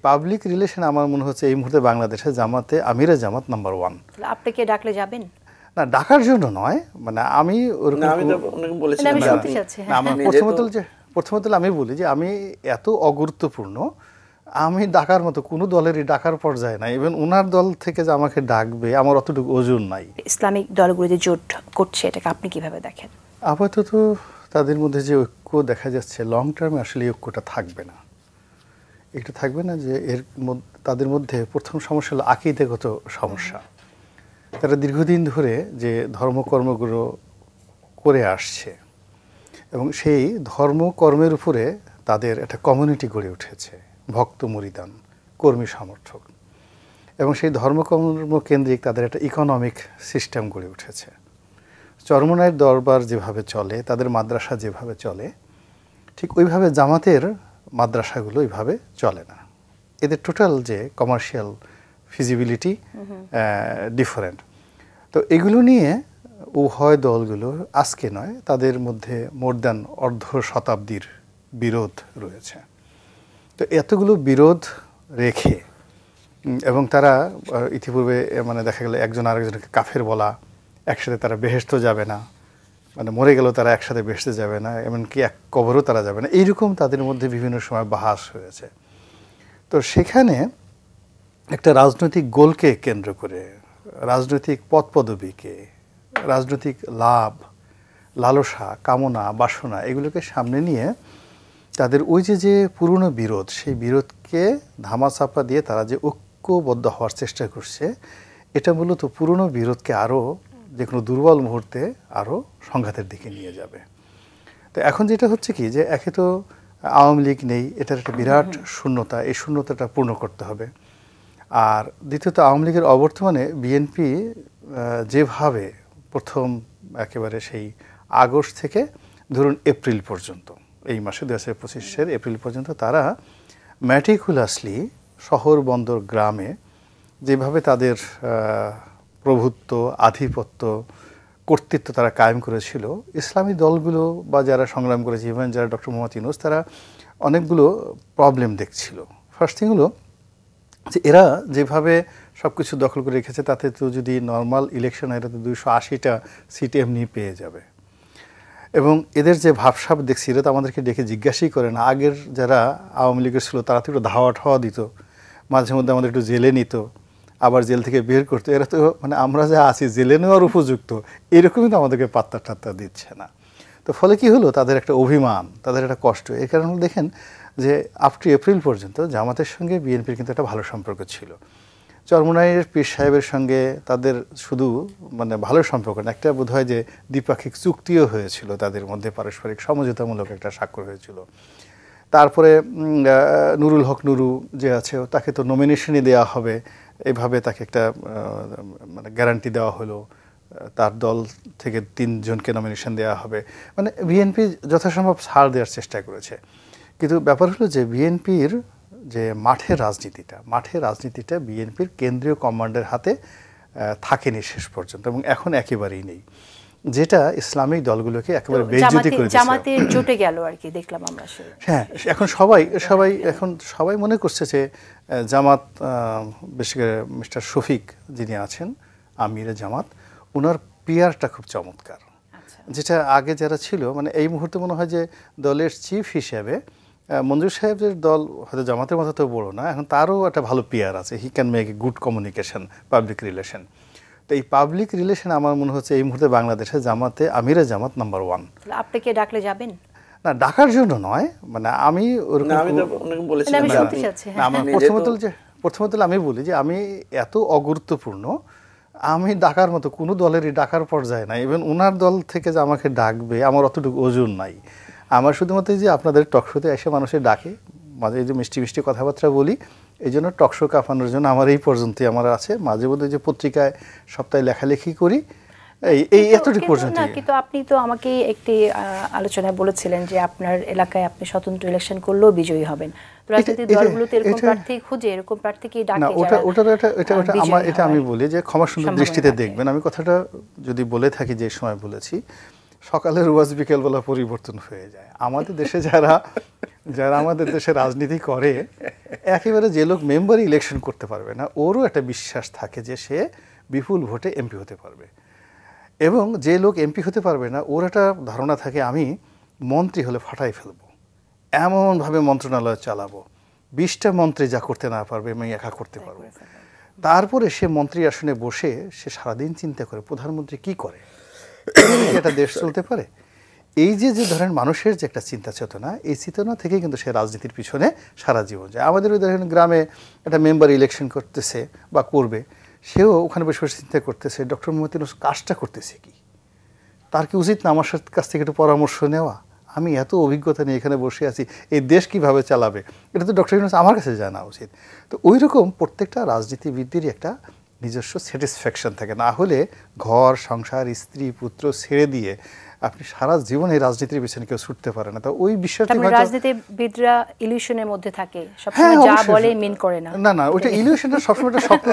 Public relation আমার মনে হচ্ছে এই মুহূর্তে বাংলাদেশে জামাতে আমিরে জামাত নাম্বার 1। আপনাকে ডাকলে যাবেন? না, ডাকার জন্য নয়, মানে আমি ওরকম আমি তো অনেক বলেছিলাম আমি শুনতে চাচ্ছি। আমার প্রথমত আমি বলি যে আমি এত অগুরুত্বপূর্ণ, আমি ডাকার মতো কোনো দলেরই ডাকার পর্যায়ে নাই। ইভেন ওনার দল থেকে যে আমাকে ডাকবে আমার অতটুকু ওজন নাই। ইসলামিক দলগুলো যে জোট করছে এটাকে আপনি কিভাবে দেখেন? আপাতত তাদের মধ্যে যে ঐক্য দেখা যাচ্ছে, লং টার্মে আসলে এই ঐক্যটা থাকবে না। এটা থাকবে না যে তাদের মধ্যে প্রথম সমস্যা হলো আকীদাগত সমস্যা। তারা দীর্ঘদিন ধরে যে ধর্মকর্মগুলো করে আসছে এবং সেই ধর্মকর্মের উপরে তাদের একটা কমিউনিটি গড়ে উঠেছে, ভক্ত মুরিদান, কর্মী সমর্থক, এবং সেই ধর্মকর্ম কেন্দ্রিক তাদের একটা ইকোনমিক সিস্টেম গড়ে উঠেছে। চরমনায়ের দরবার যেভাবে চলে, তাদের মাদ্রাসা যেভাবে চলে, ঠিক ওইভাবে জামাতের মাদ্রাসাগুলো ওইভাবে চলে না। এদের টোটাল যে কমার্শিয়াল ফিজিবিলিটি ডিফারেন্ট। তো এগুলো নিয়ে উভয় দলগুলো আজকে নয়, তাদের মধ্যে মোর দ্যান অর্ধ শতাব্দীর বিরোধ রয়েছে। তো এতগুলো বিরোধ রেখে এবং তারা ইতিপূর্বে মানে দেখা গেল একজন আরেকজনকে কাফের বলা, একসাথে তারা বেহেশতে যাবে না, মানে মরে গেলেও তারা একসাথে বেহেশতে যাবে না, এমনকি এক কবরও তারা যাবে না, এইরকম তাদের মধ্যে বিভিন্ন সময় বাহাস হয়েছে। তো সেখানে একটা রাজনৈতিক গোলকে কেন্দ্র করে, রাজনৈতিক পদপদবীকে, রাজনৈতিক লাভ, লালসা, কামনা, বাসনা এগুলোকে সামনে নিয়ে তাদের ওই যে পুরনো বিরোধ, সেই বিরোধকে ধামাচাপা দিয়ে তারা যে ঐক্যবদ্ধ হওয়ার চেষ্টা করছে, এটা মূলত পুরনো বিরোধকে আরও যে কোনো দুর্বল মুহূর্তে আরও সংঘাতের দিকে নিয়ে যাবে। তো এখন যেটা হচ্ছে কি, যে একে তো আওয়ামী লীগ নেই, এটার একটা বিরাট শূন্যতা, এই শূন্যতাটা পূর্ণ করতে হবে। আর দ্বিতীয়ত আওয়ামী লীগের অবর্তমানে বিএনপি যেভাবে প্রথম একেবারে সেই আগস্ট থেকে ধরুন এপ্রিল পর্যন্ত, এই মাসে 2025-এর এপ্রিল পর্যন্ত তারা ম্যাটিকুলাসলি শহর বন্দর গ্রামে যেভাবে তাদের প্রভুত্ব, আধিপত্য, কর্তৃত্ব তারা কায়েম করেছিল, ইসলামী দলগুলো বা যারা সংগ্রাম করেছে, ইভেন যারা ডক্টর মোহাম্মদ ইউনূস, তারা অনেকগুলো প্রবলেম দেখছিল। ফার্স্ট থিং হলো যে এরা যেভাবে সব কিছু দখল করে রেখেছে, তাতে তো যদি নর্মাল ইলেকশন হয়, এটা তো 280টা সিট এমনি পেয়ে যাবে। এবং এদের যে ভাবসাব দেখছি, এটা তো আমাদেরকে ডেকে জিজ্ঞাসাই করে না। আগের যারা আওয়ামী লীগের ছিল তারা তো একটু ধাওয়া ঠাওয়া দিত, মাঝে মধ্যে আমাদের একটু জেলে নিত, আবার জেল থেকে বের করতো। এরা তো মানে আমরা যা আছি জেলে নেওয়ার উপযুক্ত, এরকমই তো আমাদেরকে পাত্তা টাত্তা দিচ্ছে না। তো ফলে কি হলো, তাদের একটা অভিমান, তাদের একটা কষ্ট। এই কারণে দেখেন যে আপ টু এপ্রিল পর্যন্ত জামাতের সঙ্গে বিএনপির কিন্তু একটা ভালো সম্পর্ক ছিল। চরমনাইয়ের পীর সাহেবের সঙ্গে তাদের শুধু মানে ভালো সম্পর্ক না, একটা বোধ হয় যে দ্বিপাক্ষিক চুক্তিও হয়েছিল, তাদের মধ্যে পারস্পরিক সমঝোতামূলক একটা স্বাক্ষর হয়েছিল। তারপরে নুরুল হক নুরু যে আছে, তাকে তো নমিনেশনই দেওয়া হবে, এভাবে তাকে একটা মানে গ্যারান্টি দেওয়া হলো, তার দল থেকে 3 জনকে নমিনেশন দেওয়া হবে। মানে বিএনপি যথাসম্ভব ছাড় দেওয়ার চেষ্টা করেছে। কিন্তু ব্যাপার হলো যে বিএনপির যে মাঠের রাজনীতিটা বিএনপির কেন্দ্রীয় কমান্ডের হাতে থাকেনি শেষ পর্যন্ত, এবং এখন একেবারেই নেই, যেটা ইসলামিক দলগুলোকে একেবারে বেইজ্জতি করে দিয়েছে। জামাতের জোটে গেল আর কি, দেখলাম আমরা। হ্যাঁ, এখন সবাই মনে করছে যে জামাত, বিশেষ করে মিস্টার শফিক যিনি আছেন আমিরে জামাত, ওনার পিআরটা খুব চমৎকার। যেটা আগে যারা ছিল, মানে এই মুহূর্তে মনে হয় যে দলের চিফ হিসেবে মঞ্জুর সাহেবের দল হয়তো জামাতের মতো তো বড় না, এখন তারও একটা ভালো পিআর আছে, he can make a good communication, public relation. তো এই পাবলিক রিলেশন আমার মনে হচ্ছে এই মুহূর্তে বাংলাদেশে জামাতে আমিরে জামাত নাম্বার 1। আপনাকে ডাকলে যাবেন? না, ডাকার জন্য নয়, মানে আমি ওরকম আমি তো অনেক বলেছিলাম। আমার প্রথমত আমি বলি যে আমি এত অগুরুত্বপূর্ণ, আমি ডাকার মতো কোনো দলেরই ডাকার পর্যায়ে নাই। ইভেন ওনার দল থেকে যে আমাকে ডাকবে আমার অতটুকু ওজন নাই। আমার শুধুমাত্র যে আপনাদের টকশোতে এসে মানুষের ডাকে, মাঝে যে মিষ্টি মিষ্টি কথাবার্তা বলি, এই জন্য টকশো কাঁপানোর জন্য আমার এই পর্যন্তই আমার আছে। মাঝে মধ্যে যে পত্রিকায় সপ্তাহে লেখালেখি করি, এই এতটুকু পর্যন্ত। কিন্তু আপনি তো আমাকে একটি আলোচনায় বলেছিলেন যে আপনার এলাকায় আপনি স্বতন্ত্র ইলেকশন করলেও বিজয়ী হবেন। রাজনৈতিক দলগুলোতে এরকম প্রার্থী খুঁজে, এরকম প্রার্থীকে ডাকে যারা। এটা আমি বলি যে ক্ষমা সুন্দর দৃষ্টিতে দেখবেন। আমি কথাটা যদি বলে থাকি, যে সময় বলেছি সকালের ওয়াজ বিকেলবেলা পরিবর্তন হয়ে যায়। আমাদের দেশে যারা আমাদের দেশে রাজনীতি করে, একেবারে যে লোক মেম্বারই ইলেকশন করতে পারবে না, ওরও একটা বিশ্বাস থাকে যে সে বিপুল ভোটে এমপি হতে পারবে। এবং যে লোক এমপি হতে পারবে না, ওর একটা ধারণা থাকে আমি মন্ত্রী হলে ফাটাই ফেলবো, এমনভাবে মন্ত্রণালয় চালাবো, 20টা মন্ত্রী যা করতে না পারবে আমি একা করতে পারবো। তারপরে সে মন্ত্রী আসনে বসে সে সারাদিন চিন্তা করে প্রধানমন্ত্রী কি করে, একটা দেশ চলতে পারে। এই যে ধরেন মানুষের যে একটা চিন্তা চেতনা, এই চেতনা থেকে কিন্তু সে রাজনীতির পিছনে সারা জীবন যায়। আমাদের ওই ধরেন গ্রামে একটা মেম্বার ইলেকশন করতেছে বা করবে, সেও ওখানে বসে বসে চিন্তা করতেছে ডক্টর মোহাম্মদ ইউনূস কাজটা করতেছে কি, তার কি উচিত না আমার কাছ থেকে একটু পরামর্শ নেওয়া, আমি এত অভিজ্ঞতা নিয়ে এখানে বসে আছি, এই দেশ কিভাবে চালাবে, এটা তো ডক্টর ইউনূস আমার কাছে জানা উচিত। তো ওই রকম প্রত্যেকটা রাজনীতিবিদদেরই একটা নিজস্ব স্যাটিসফ্যাকশন থাকে, না হলে ঘর সংসার স্ত্রী পুত্র ছেড়ে দিয়ে আপনি সারা জীবন এই রাজনীতির পিছনে কেউ ছুটতে পারে না। তো ওই বিষয়টা রাজনীতিবিদরা ইলিউশনের মধ্যে থাকে, সবসময় যা বলে মিন করে না। না ওইটা ইলিউশনটা সবসময় একটা স্বপ্ন